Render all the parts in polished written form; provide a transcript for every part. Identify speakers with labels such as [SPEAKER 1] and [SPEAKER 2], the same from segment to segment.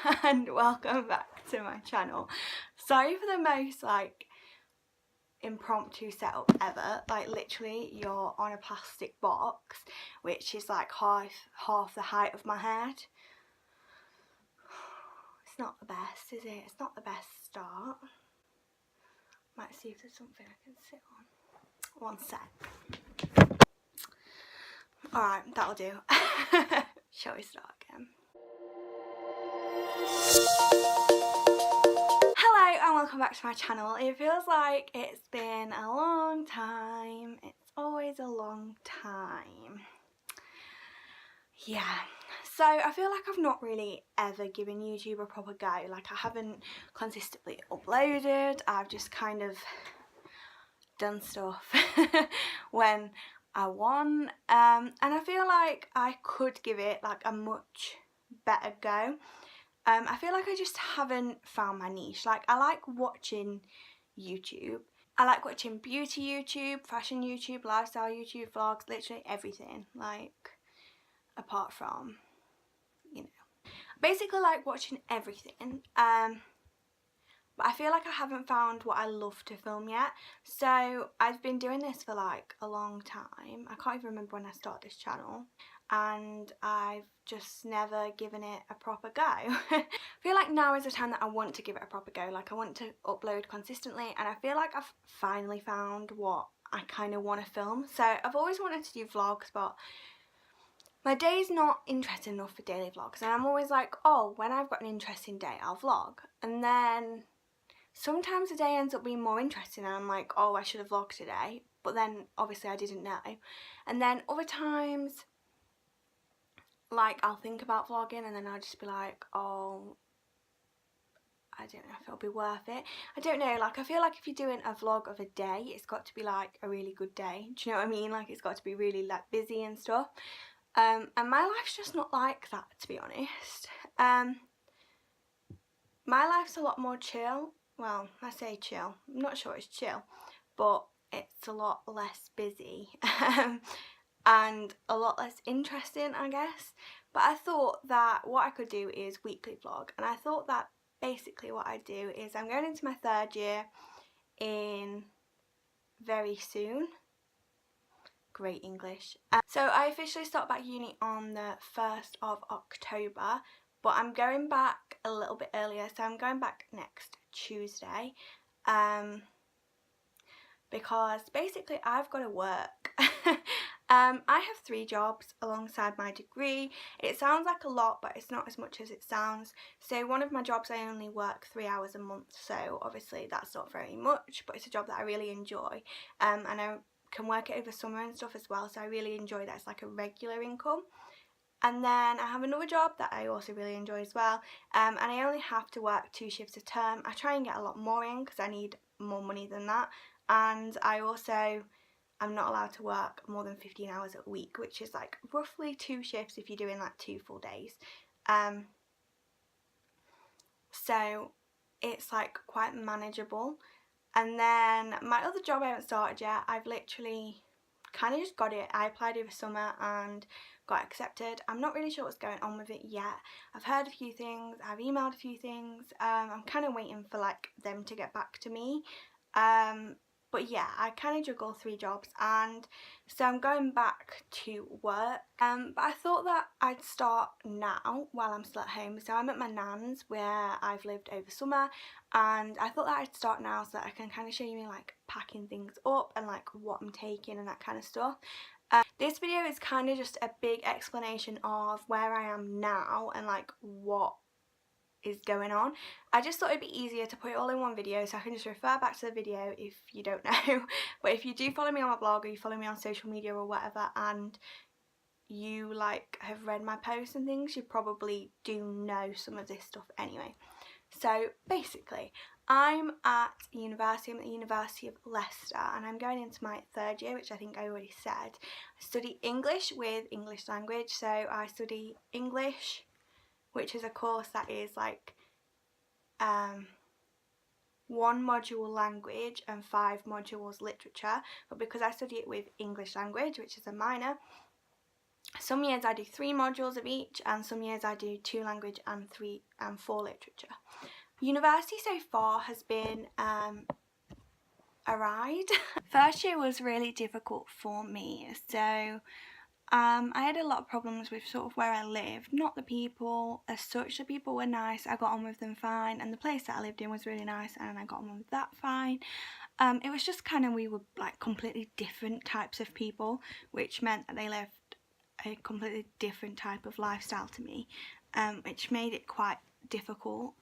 [SPEAKER 1] and welcome back to my channel. Sorry for the most like impromptu setup ever. Like literally you're on a plastic box which is like half the height of my head. It's not the best, is it? It's not the best start. Might see if there's something I can sit on. One sec. Alright, that'll do. Shall we start again? Hello and welcome back to my channel. It feels like it's been a long time. It's always a long time. Yeah, so I feel like I've not really ever given YouTube a proper go. Like I haven't consistently uploaded. I've just kind of done stuff when I want. And I feel like I could give it like a much better go. I feel like I just haven't found my niche. Like I like watching YouTube. I like watching beauty YouTube, fashion YouTube, lifestyle YouTube, vlogs, literally everything. Like apart from, you know, basically like watching everything. But I feel like I haven't found what I love to film yet. So I've been doing this for like a long time. I can't even remember when I started this channel. And I've just never given it a proper go. I feel like now is the time that I want to give it a proper go. Like I want to upload consistently, and I feel like I've finally found what I kind of want to film. So I've always wanted to do vlogs, but my day's not interesting enough for daily vlogs, and I'm always like, oh, when I've got an interesting day I'll vlog. And then sometimes the day ends up being more interesting and I'm like, oh, I should have vlogged today, but then obviously I didn't know. And then other times, like I'll think about vlogging and then I'll just be like, oh, I don't know if it'll be worth it. I don't know, like I feel like if you're doing a vlog of a day, it's got to be like a really good day. Do you know what I mean? Like it's got to be really like busy and stuff. And my life's just not like that, to be honest. My life's a lot more chill. Well, I say chill. I'm not sure it's chill, but it's a lot less busy. And a lot less interesting, I guess. But I thought that what I could do is weekly vlog, and I thought that basically what I do is I'm going into my third year in very soon. Great English. So I officially start back uni on the 1st of October, but I'm going back a little bit earlier, so I'm going back next Tuesday, because basically I've got to work. I have 3 jobs alongside my degree. It sounds like a lot, but it's not as much as it sounds. So one of my jobs I only work 3 hours a month, so obviously that's not very much, but it's a job that I really enjoy, and I can work it over summer and stuff as well, so I really enjoy that. It's like a regular income. And then I have another job that I also really enjoy as well, and I only have to work 2 shifts a term. I try and get a lot more in because I need more money than that, and I'm not allowed to work more than 15 hours a week, which is like roughly 2 shifts if you're doing like 2 full days. So it's like quite manageable. And then my other job I haven't started yet. I've literally kind of just got it. I applied over summer and got accepted. I'm not really sure what's going on with it yet. I've heard a few things, I've emailed a few things. I'm kind of waiting for like them to get back to me. But yeah, I kind of juggle 3 jobs, and so I'm going back to work. But I thought that I'd start now while I'm still at home. So I'm at my nan's where I've lived over summer, and I thought that I'd start now so that I can kind of show you like packing things up and like what I'm taking and that kind of stuff. This video is kind of just a big explanation of where I am now and like what is going on. I just thought it'd be easier to put it all in one video so I can just refer back to the video if you don't know. But if you do follow me on my blog or you follow me on social media or whatever and you like have read my posts and things, you probably do know some of this stuff anyway. So basically I'm at university. I'm at the University of Leicester and I'm going into my 3rd year, which I think I already said. I study English with English language, so I study English, which is a course that is like 1 module language and 5 modules literature, but because I study it with English language, which is a minor, Some years I do 3 modules of each, and some years I do 2 language and 3 and 4 literature. University so far has been a ride. First year was really difficult for me, so I had a lot of problems with sort of where I lived, not the people as such. The people were nice, I got on with them fine, and the place that I lived in was really nice and I got on with that fine. It was just kind of, we were like completely different types of people, which meant that they lived a completely different type of lifestyle to me, which made it quite difficult.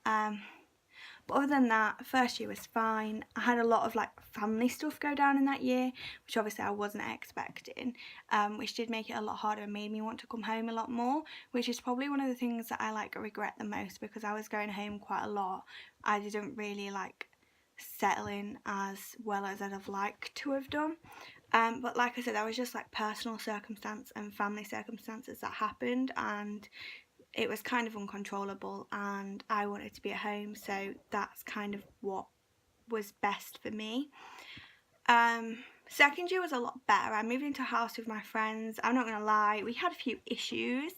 [SPEAKER 1] But other than that, first year was fine. I had a lot of like family stuff go down in that year, which obviously I wasn't expecting, which did make it a lot harder and made me want to come home a lot more, which is probably one of the things that I like regret the most, because I was going home quite a lot. I didn't really like settle in as well as I'd have liked to have done. But like I said, that was just like personal circumstance and family circumstances that happened, and it was kind of uncontrollable, and I wanted to be at home, so that's kind of what was best for me. Second year was a lot better. I moved into a house with my friends. I'm not gonna lie, we had a few issues.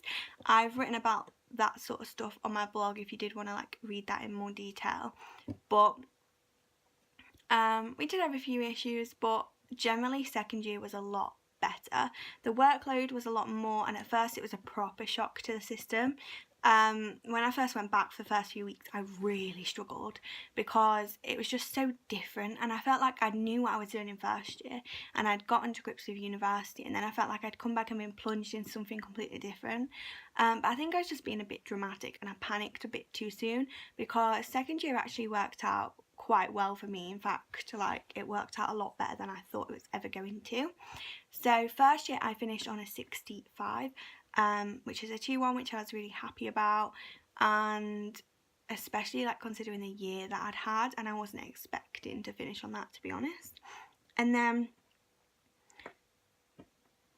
[SPEAKER 1] I've written about that sort of stuff on my blog if you did want to like read that in more detail, but we did have a few issues, but generally second year was a lot better. The workload was a lot more, and at first it was a proper shock to the system. When I first went back for the first few weeks, I really struggled because it was just so different, and I felt like I knew what I was doing in first year and I'd gotten to grips with university, and then I felt like I'd come back and been plunged in something completely different. But I think I was just being a bit dramatic and I panicked a bit too soon, because second year actually worked out quite well for me. In fact, like, it worked out a lot better than I thought it was ever going to. So first year I finished on a 65, which is a 2-1, which I was really happy about, and especially like considering the year that I'd had, and I wasn't expecting to finish on that, to be honest. And then,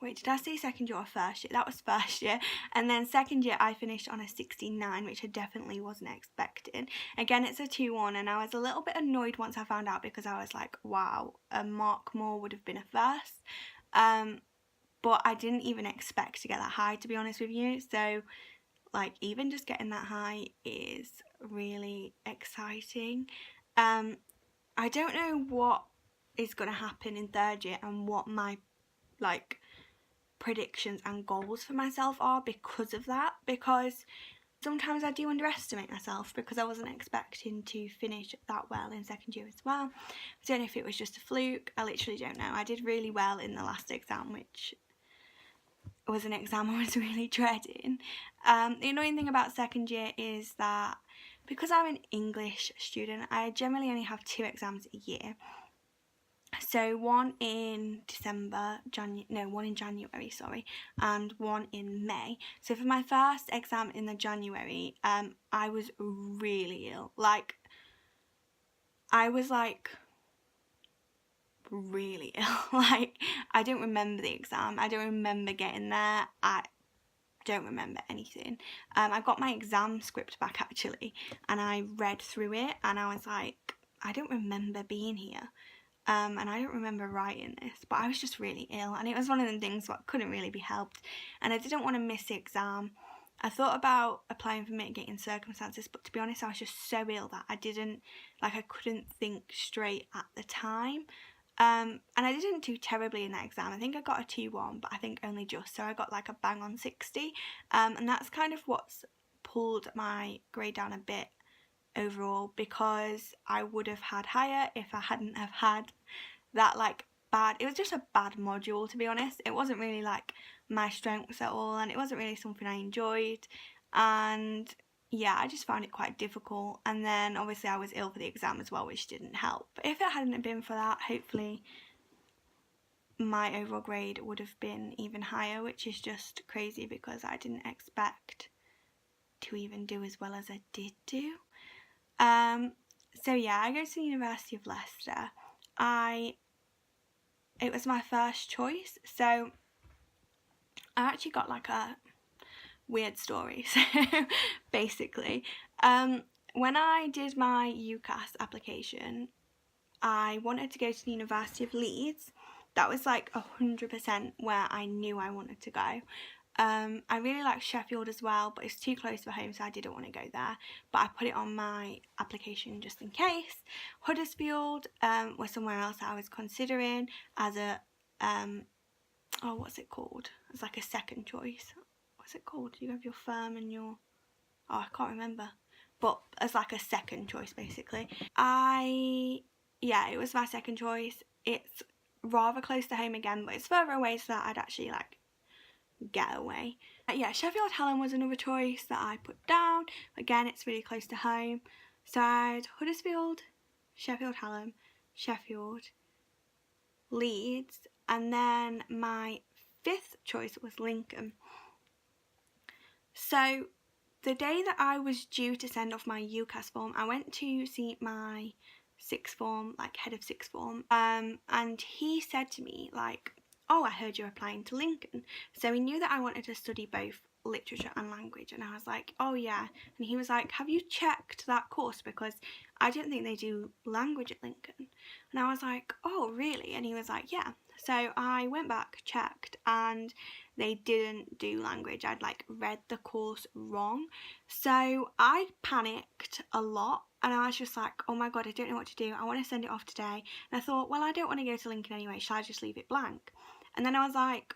[SPEAKER 1] wait, did I say second year or first year? That was first year. And then second year I finished on a 69, which I definitely wasn't expecting. Again, it's a 2-1, and I was a little bit annoyed once I found out, because I was like, wow, a mark more would have been a first. But I didn't even expect to get that high, to be honest with you. So like, even just getting that high is really exciting. I don't know what is going to happen in third year and what my like predictions and goals for myself are because of that, because sometimes I do underestimate myself, because I wasn't expecting to finish that well in second year as well. I don't know if it was just a fluke, I literally don't know. I did really well in the last exam, which was an exam I was really dreading. The annoying thing about second year is that because I'm an English student, I generally only have 2 exams a year. So one in one in January, sorry, and one in May. So for my first exam in the January, I was really ill. Like, I was like really ill. Like, I don't remember the exam. I don't remember getting there. I don't remember anything. I got my exam script back actually, and I read through it, and I was like, I don't remember being here. And I don't remember writing this, but I was just really ill, and it was one of the things that couldn't really be helped, and I didn't want to miss the exam. I thought about applying for mitigating circumstances, but to be honest, I was just so ill that I couldn't think straight at the time. And I didn't do terribly in that exam. I think I got a 2-1, but I think only just, so I got like a bang on 60, and that's kind of what's pulled my grade down a bit overall, because I would have had higher if I hadn't have had that like bad, it was just a bad module, to be honest. It wasn't really like my strengths at all, and it wasn't really something I enjoyed, and yeah, I just found it quite difficult. And then obviously I was ill for the exam as well, which didn't help. But if it hadn't been for that, hopefully my overall grade would have been even higher, which is just crazy because I didn't expect to even do as well as I did do. So yeah, I go to the University of Leicester. It was my first choice, so I actually got like a weird story. So basically, when I did my UCAS application, I wanted to go to the University of Leeds. That was like 100% where I knew I wanted to go. I really like Sheffield as well, but it's too close for home, so I didn't want to go there. But I put it on my application just in case. Huddersfield was somewhere else that I was considering as a, what's it called? It's like a second choice. What's it called? You have your firm and your, I can't remember. But as like a second choice, basically. Yeah, it was my second choice. It's rather close to home again, but it's further away, so that I'd actually like get away. Yeah, Sheffield Hallam was another choice that I put down. Again, it's really close to home. So I had Huddersfield, Sheffield Hallam, Sheffield, Leeds, and then my 5th choice was Lincoln. So the day that I was due to send off my UCAS form, I went to see my sixth form, like head of sixth form, and he said to me like, oh, I heard you're applying to Lincoln. So he knew that I wanted to study both literature and language, and I was like, oh yeah. And he was like, have you checked that course, because I didn't think they do language at Lincoln. And I was like, oh really? And he was like, yeah. So I went back, checked, and they didn't do language. I'd like read the course wrong. So I panicked a lot, and I was just like, oh my god, I don't know what to do. I want to send it off today. And I thought, well, I don't want to go to Lincoln anyway. Shall I just leave it blank? And then I was like,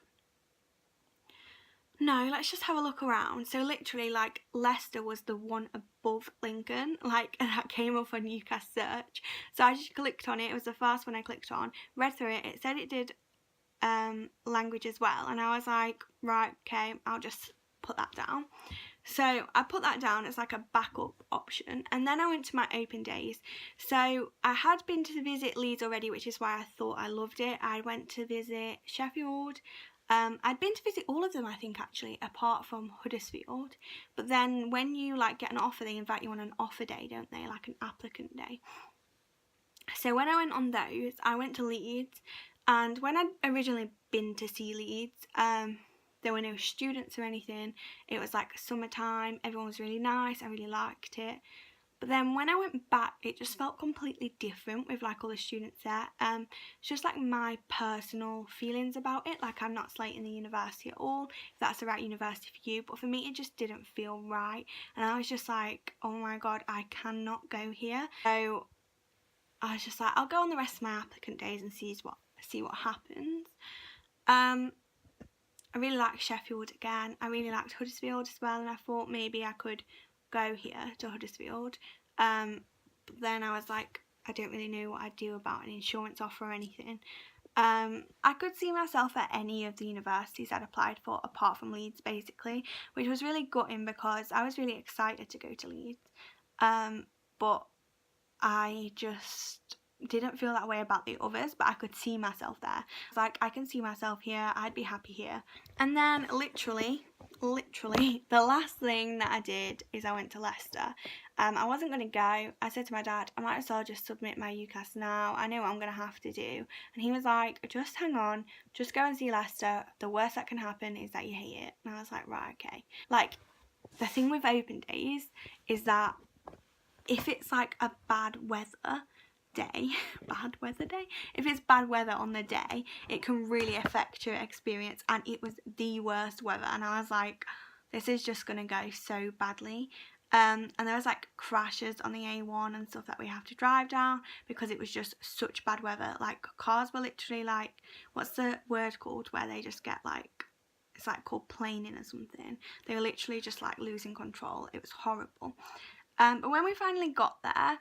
[SPEAKER 1] no, let's just have a look around. So literally, like, Leicester was the one above Lincoln, like, and that came up on UCAS search. So I just clicked on it. It was the first one I clicked on, read through it. It said it did language as well, and I was like, right, okay, I'll just put that down. So I put that down as like a backup option, and then I went to my open days. So I had been to visit Leeds already, which is why I thought I loved it. I went to visit Sheffield. I'd been to visit all of them, I think, actually, apart from Huddersfield. But then when you like get an offer, they invite you on an offer day, don't they? Like an applicant day. So when I went on those, I went to Leeds, and when I'd originally been to see Leeds, there were no students or anything. It was like summertime, everyone was really nice, I really liked it. But then when I went back, it just felt completely different with like all the students there. It's just like my personal feelings about it. Like, I'm not slating the university at all, if that's the right university for you, but for me it just didn't feel right. And I was just like, oh my god, I cannot go here. So I was just like, I'll go on the rest of my applicant days and see what happens. I really liked Sheffield again. I really liked Huddersfield as well, and I thought maybe I could go here to Huddersfield. But then I was like, I don't really know what I'd do about an insurance offer or anything. I could see myself at any of the universities I'd applied for apart from Leeds, basically, which was really gutting because I was really excited to go to Leeds. But I just didn't feel that way about the others, but I could see myself there. I was like, I can see myself here, I'd be happy here. And then literally, the last thing that I did is I went to Leicester. I wasn't going to go. I said to my dad, I might as well just submit my UCAS now. I know what I'm going to have to do. And he was like, just hang on, just go and see Leicester. The worst that can happen is that you hate it. And I was like, right, okay. Like, the thing with open days is that if it's like a bad weather day, if it's bad weather on the day, it can really affect your experience, and it was the worst weather, and I was like, this is just gonna go so badly. And there was like crashes on the A1 and stuff that we have to drive down because it was just such bad weather. Like, cars were literally like, what's the word called where they just get like, it's like called planing or something. They were literally just like losing control. It was horrible. But when we finally got there,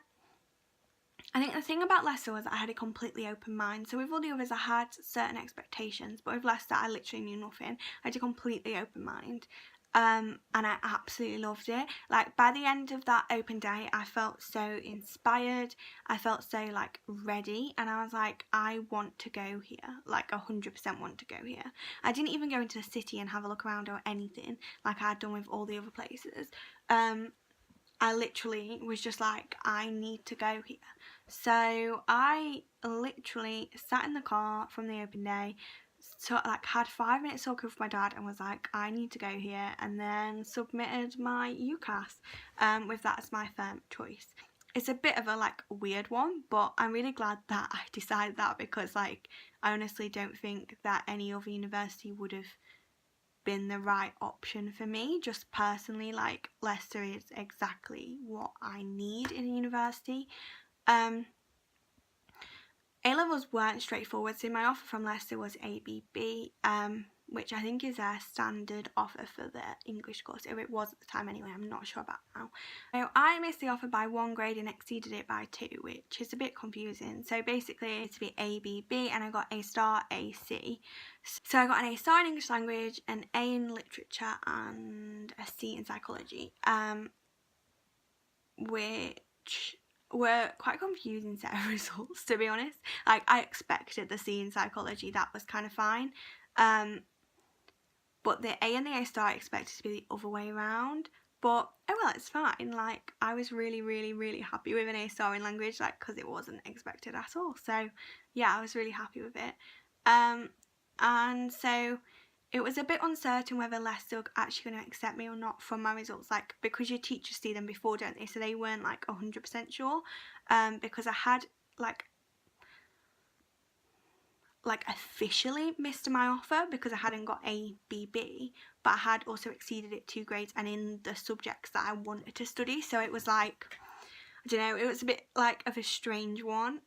[SPEAKER 1] I think the thing about Leicester was I had a completely open mind. So with all the others, I had certain expectations, but with Leicester, I literally knew nothing. I had a completely open mind, and I absolutely loved it. Like, by the end of that open day, I felt so inspired. I felt so like ready, and I was like, I want to go here. Like, 100% want to go here. I didn't even go into the city and have a look around or anything like I had done with all the other places. I literally was just like, I need to go here. So I literally sat in the car from the open day, so like had 5 minutes talking with my dad and was like, I need to go here, and then submitted my UCAS with that as my firm choice. It's a bit of a like weird one, but I'm really glad that I decided that, because like I honestly don't think that any other university would have been the right option for me. Just personally, like, Leicester is exactly what I need in a university. A-levels weren't straightforward, so my offer from Leicester was ABB, which I think is their standard offer for the English course. If it was at the time anyway, I'm not sure about now. So I missed the offer by 1 grade and exceeded it by 2, which is a bit confusing. So basically it's to be ABB, and I got A star, AC. So I got an A star in English language, an A in literature, and a C in psychology, which were quite confusing set of results, to be honest. Like, I expected the C in psychology, that was kind of fine, but the A and the A star I expected to be the other way around. But oh well, it's fine. Like, I was really, really, really happy with an A star in language, like, because it wasn't expected at all. So yeah, I was really happy with it. And so it was a bit uncertain whether Leicester were actually going to accept me or not from my results, like, because your teachers see them before, don't they? So they weren't like 100% sure, because I had like officially missed my offer because I hadn't got ABB, but I had also exceeded it 2 grades and in the subjects that I wanted to study. So it was like, I don't know, it was a bit like of a strange one.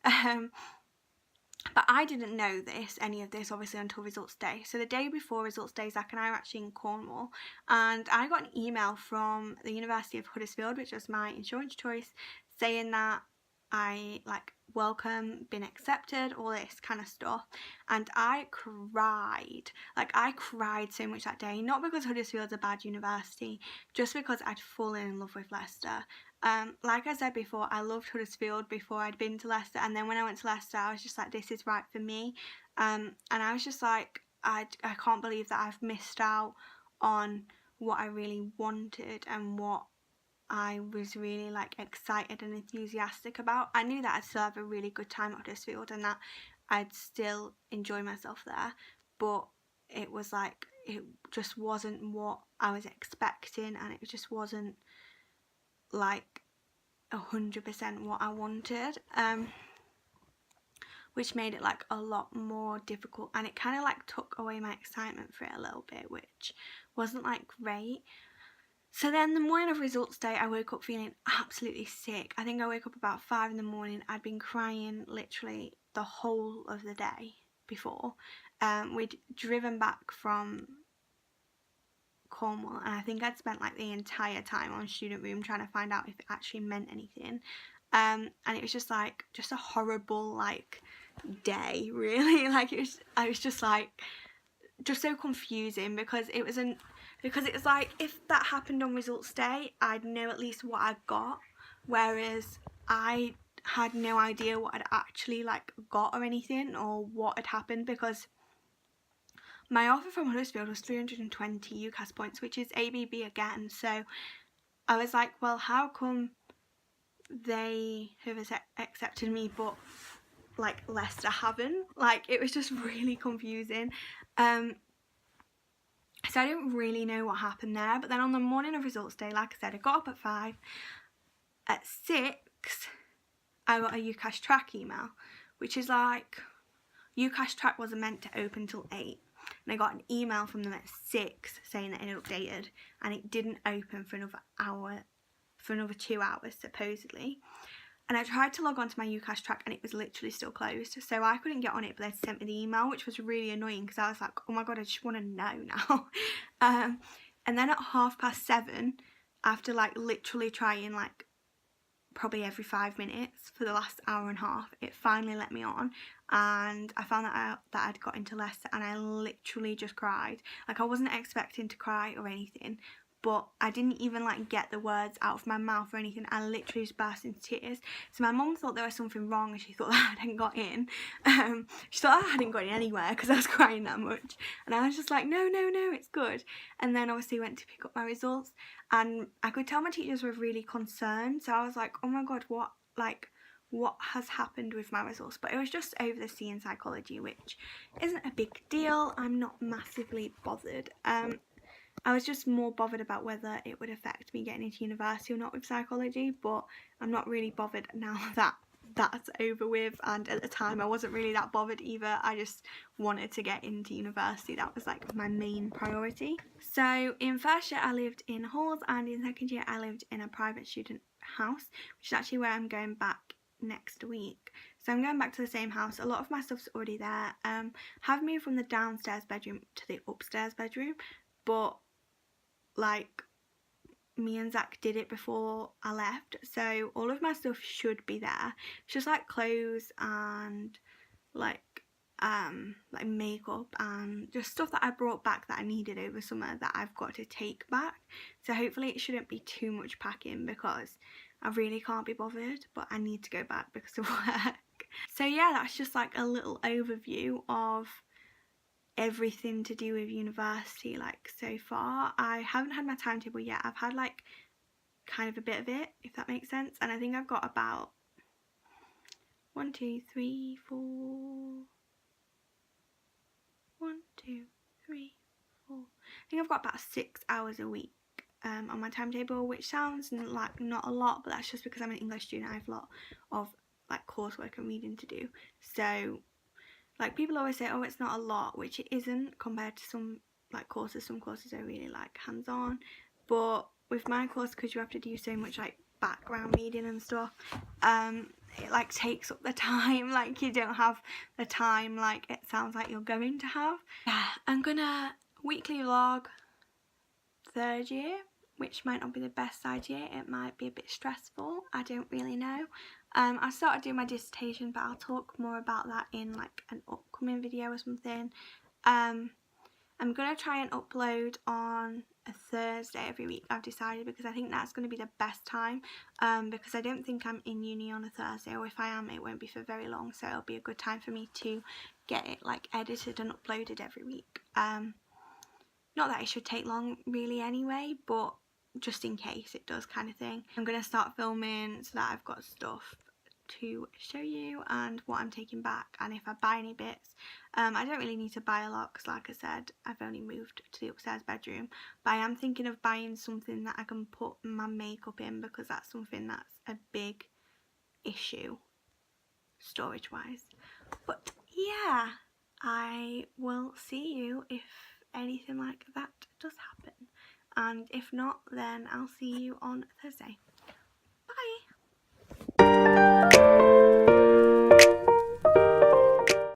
[SPEAKER 1] But I didn't know any of this, obviously, until results day. So the day before results day, Zach and I were actually in Cornwall, and I got an email from the University of Huddersfield, which was my insurance choice, saying that I, like, welcome, been accepted, all this kind of stuff. And I cried. Like, I cried so much that day, not because Huddersfield's a bad university, just because I'd fallen in love with Leicester. Like I said before, I loved Huddersfield before I'd been to Leicester, and then when I went to Leicester, I was just like, this is right for me. And I was just like, I can't believe that I've missed out on what I really wanted and what I was really, like, excited and enthusiastic about. I knew that I'd still have a really good time at Huddersfield and that I'd still enjoy myself there, but it was like, it just wasn't what I was expecting, and it just wasn't like 100% what I wanted, which made it like a lot more difficult, and it kind of like took away my excitement for it a little bit, which wasn't like great. So then the morning of results day, I woke up feeling absolutely sick. I think I woke up about 5 in the morning. I'd been crying literally the whole of the day before. We'd driven back from Cornwall, and I think I'd spent like the entire time on student room trying to find out if it actually meant anything, and it was just like a horrible like day, really. Like, I was just like just so confusing, because it was like, if that happened on results day, I'd know at least what I got, whereas I had no idea what I'd actually like got or anything, or what had happened, because my offer from Huddersfield was 320 UCAS points, which is ABB again. So I was like, well, how come they have accepted me but like Leicester haven't? Like, it was just really confusing. So I didn't really know what happened there. But then on the morning of results day, like I said, I got up at 5. At 6, I got a UCAS track email, which is like, UCAS track wasn't meant to open till 8. And I got an email from them at 6 saying that it had updated, and it didn't open for another hour, for another 2 hours supposedly. And I tried to log on to my UCAS track, and it was literally still closed, so I couldn't get on it, but they sent me the email, which was really annoying, because I was like, oh my god, I just want to know now. And then at 7:30, after like literally trying like probably every 5 minutes for the last hour and a half, it finally let me on, and I found that I'd got into Leicester, and I literally just cried. Like, I wasn't expecting to cry or anything, but I didn't even like get the words out of my mouth or anything. I literally just burst into tears. So my mum thought there was something wrong, and she thought that I hadn't got in. She thought I hadn't got in anywhere because I was crying that much, and I was just like, no, it's good. And then obviously went to pick up my results, and I could tell my teachers were really concerned. So I was like, oh my god, what has happened with my results? But it was just over the C in psychology, which isn't a big deal. I'm not massively bothered. I was just more bothered about whether it would affect me getting into university or not with psychology, but I'm not really bothered now that that's over with, and at the time I wasn't really that bothered either. I just wanted to get into university. That was like my main priority. So in first year I lived in halls, and in second year I lived in a private student house, which is actually where I'm going back next week. So I'm going back to the same house. A lot of my stuff's already there. Have moved from the downstairs bedroom to the upstairs bedroom, but like me and Zach did it before I left, so all of my stuff should be there. It's just like clothes and like makeup and just stuff that I brought back that I needed over summer that I've got to take back. So hopefully it shouldn't be too much packing because I really can't be bothered, but I need to go back because of work. So yeah, that's just like a little overview of everything to do with university like so far. I haven't had my timetable yet. I've had like kind of a bit of it, if that makes sense, and I think I've got about 1 2 3 4 1 2 3 4 I think I've got about 6 hours a week on my timetable, which sounds like not a lot, but that's just because I'm an English student. I have a lot of like coursework and reading to do. So like people always say, oh, it's not a lot, which it isn't compared to some like courses. Some courses are really like hands-on, but with my course, because you have to do so much like background reading and stuff, it like takes up the time. Like you don't have the time like it sounds like you're going to have. Yeah, I'm gonna weekly vlog third year, which might not be the best idea. It might be a bit stressful, I don't really know. I started doing my dissertation, but I'll talk more about that in like an upcoming video or something. I'm gonna try and upload on a Thursday every week, I've decided, because I think that's going to be the best time, because I don't think I'm in uni on a Thursday, or if I am it won't be for very long, so it'll be a good time for me to get it like edited and uploaded every week. Not that it should take long really anyway, but just in case it does, kind of thing. I'm going to start filming so that I've got stuff to show you and what I'm taking back, and if I buy any bits. I don't really need to buy a lot because like I said, I've only moved to the upstairs bedroom, but I am thinking of buying something that I can put my makeup in, because that's something that's a big issue storage wise. But yeah, I will see you if anything like that does happen, and if not, then I'll see you on Thursday.